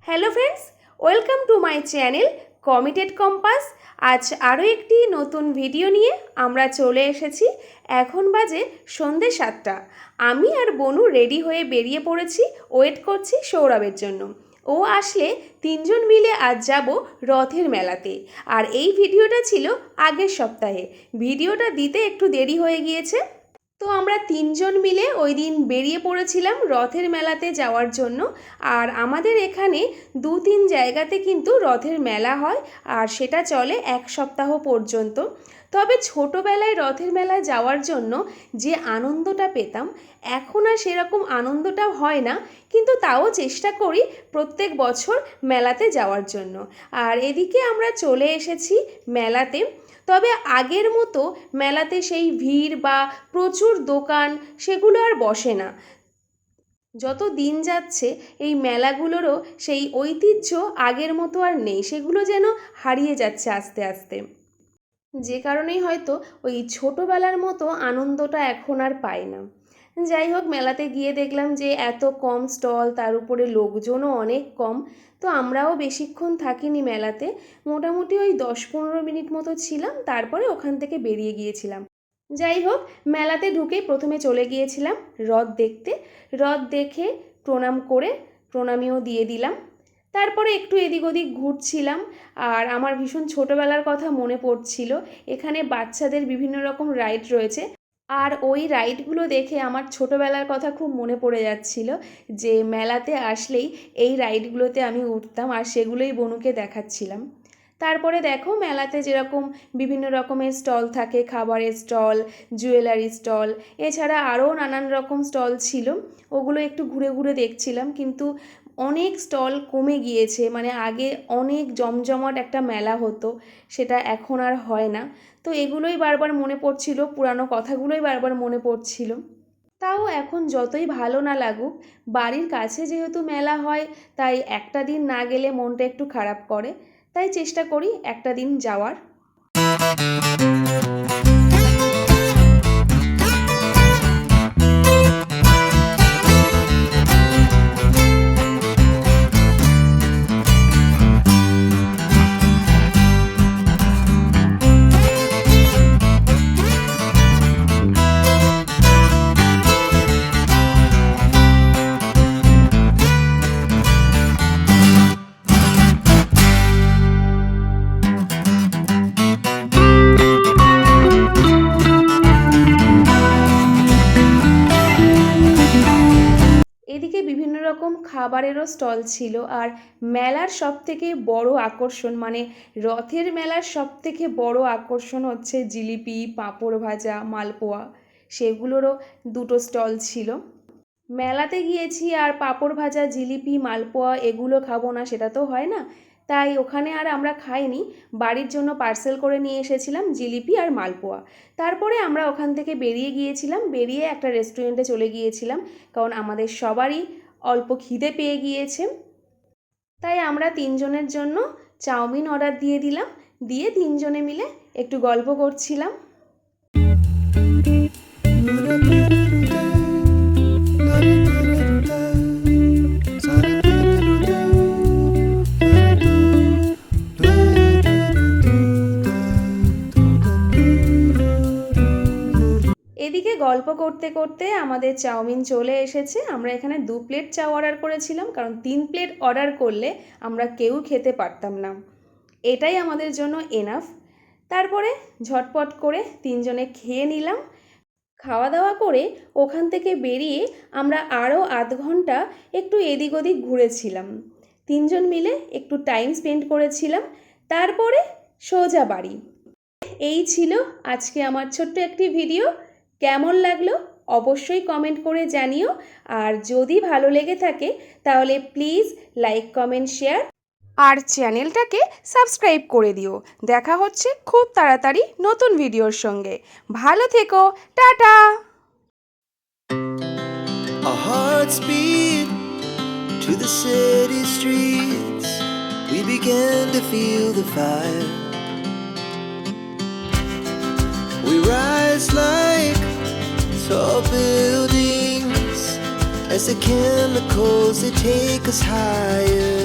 Hello friends, welcome to my channel committed compass. আজ আরও একটি নতুন ভিডিও নিয়ে আমরা চলে এসেছি। এখন বাজে সন্ধ্যে 7টা। আমি আর বনু রেডি হয়ে বেরিয়ে পড়েছি, ওয়েট করছি সৌরভের জন্য। ও আসলে তিনজন মিলে আজ যাব রথের মেলাতে। আর এই ভিডিওটা ছিল আগের সপ্তাহে, ভিডিওটা দিতে একটু দেরি হয়ে গিয়েছে। তো আমরা তিনজন মিলে ওই দিন বেরিয়ে পড়েছিলাম রথের মেলাতে যাওয়ার জন্য। আর আমাদের এখানে 2-3 জায়গাতে কিন্তু রথের মেলা হয়, আর সেটা চলে এক সপ্তাহ পর্যন্ত। তবে ছোটোবেলায় রথের মেলায় যাওয়ার জন্য যে আনন্দটা পেতাম, এখন আর সেরকম আনন্দটা হয় না, কিন্তু তাও চেষ্টা করি প্রত্যেক বছর মেলাতে যাওয়ার জন্য। আর এদিকে আমরা চলে এসেছি মেলাতে। তবে আগের মতো মেলাতে সেই ভিড় বা প্রচুর দোকান সেগুলো আর বসে না। যত দিন যাচ্ছে এই মেলাগুলোরও সেই ঐতিহ্য আগের মতো আর নেই, সেগুলো যেন হারিয়ে যাচ্ছে আস্তে আস্তে। যে কারণেই হয়তো ওই ছোটোবেলার মতো আনন্দটা এখন আর পাই না। যাই হোক, মেলাতে গিয়ে দেখলাম যে এত কম স্টল, তার উপরে লোকজনও অনেক কম। তো আমরাও বেশিক্ষণ থাকিনি মেলাতে, মোটামুটি ওই 10-15 মিনিট মতো ছিলাম, তারপরে ওখান থেকে বেরিয়ে গিয়েছিলাম। যাই হোক, মেলাতে ঢুকেই প্রথমে চলে গিয়েছিলাম রথ দেখতে। রথ দেখে প্রণাম করে প্রণামীও দিয়ে দিলাম। তারপরে একটু এদিক ওদিক ঘুরছিলাম, আর আমার ভীষণ ছোটোবেলার কথা মনে পড়ছিল। এখানে বাচ্চাদের বিভিন্ন রকম রাইড রয়েছে, আর ওই রাইডগুলো দেখে আমার ছোটোবেলার কথা খুব মনে পড়ে যাচ্ছিল, যে মেলাতে আসলেই এই রাইডগুলোতে আমি উঠতাম আর সেগুলোই বনুকে দেখাচ্ছিলাম। তারপরে দেখো, মেলাতে যেরকম বিভিন্ন রকমের স্টল থাকে, খাবারের স্টল, জুয়েলারি স্টল, এছাড়া আরও নানান রকম স্টল ছিল, ওগুলো একটু ঘুরে ঘুরে দেখছিলাম। কিন্তু অনেক স্টল কমে গিয়েছে, মানে আগে অনেক জমজমাট একটা মেলা হতো, সেটা এখন আর হয় না। তো এগুলোই বারবার মনে পড়ছিল, পুরানো কথাগুলোই বারবার মনে পড়ছিল। তাও এখন যতই ভালো না লাগুক, বাড়ির কাছে যেহেতু মেলা হয়, তাই একটা দিন না গেলে মনটা একটু খারাপ করে, তাই চেষ্টা করি একটা দিন যাওয়ার। এদিকে বিভিন্ন রকম খাবারেরও স্টল ছিল। আর মেলার সবথেকে বড় আকর্ষণ, মানে রথের মেলার সবথেকে বড় আকর্ষণ হচ্ছে জিলিপি, পাঁপড় ভাজা, মালপোয়া, সেগুলোরও দুটো স্টল ছিল। মেলাতে গিয়েছি আর পাঁপড় ভাজা, জিলিপি, মালপোয়া এগুলো খাবো না, সেটা তো হয় না। তাই ওখানে আর আমরা খাইনি, বাড়ির জন্য পার্সেল করে নিয়ে এসেছিলাম জিলিপি আর মালপোয়া। তারপরে আমরা ওখান থেকে বেরিয়ে গিয়েছিলাম, বেরিয়ে একটা রেস্টুরেন্টে চলে গিয়েছিলাম, কারণ আমাদের সবারই অল্প খিদে পেয়ে গিয়েছে। তাই আমরা তিনজনের জন্য চাউমিন অর্ডার দিয়ে দিলাম, দিয়ে তিনজনে মিলে একটু গল্প করছিলাম। এদিকে গল্প করতে করতে আমাদের চাউমিন চলে এসেছে। আমরা এখানে 2 প্লেট চাউ অর্ডার করেছিলাম, কারণ 3 প্লেট অর্ডার করলে আমরা কেউ খেতে পারতাম না, এটাই আমাদের জন্য এনাফ। তারপরে ঝটপট করে তিনজনে খেয়ে নিলাম। খাওয়া দাওয়া করে ওখান থেকে বেরিয়ে আমরা আরও আধ ঘন্টা একটু এদিক ওদিক ঘুরেছিলাম, তিনজন মিলে একটু টাইম স্পেন্ড করেছিলাম। তারপরে সোজা বাড়ি। এই ছিল আজকে আমার ছোট্ট একটি ভিডিও। কেমন লাগলো অবশ্যই কমেন্ট করে জানিও, আর যদি ভালো লেগে থাকে তাহলে প্লিজ লাইক, কমেন্ট, শেয়ার আর চ্যানেলটাকে সাবস্ক্রাইব করে দিও। দেখা হচ্ছে খুব তাড়াতাড়ি নতুন ভিডিওর সঙ্গে। ভালো থেকো, tata. Our hearts beat to the city streets. We began to feel the fire. We rise like tall buildings as the chemicals, they take us higher.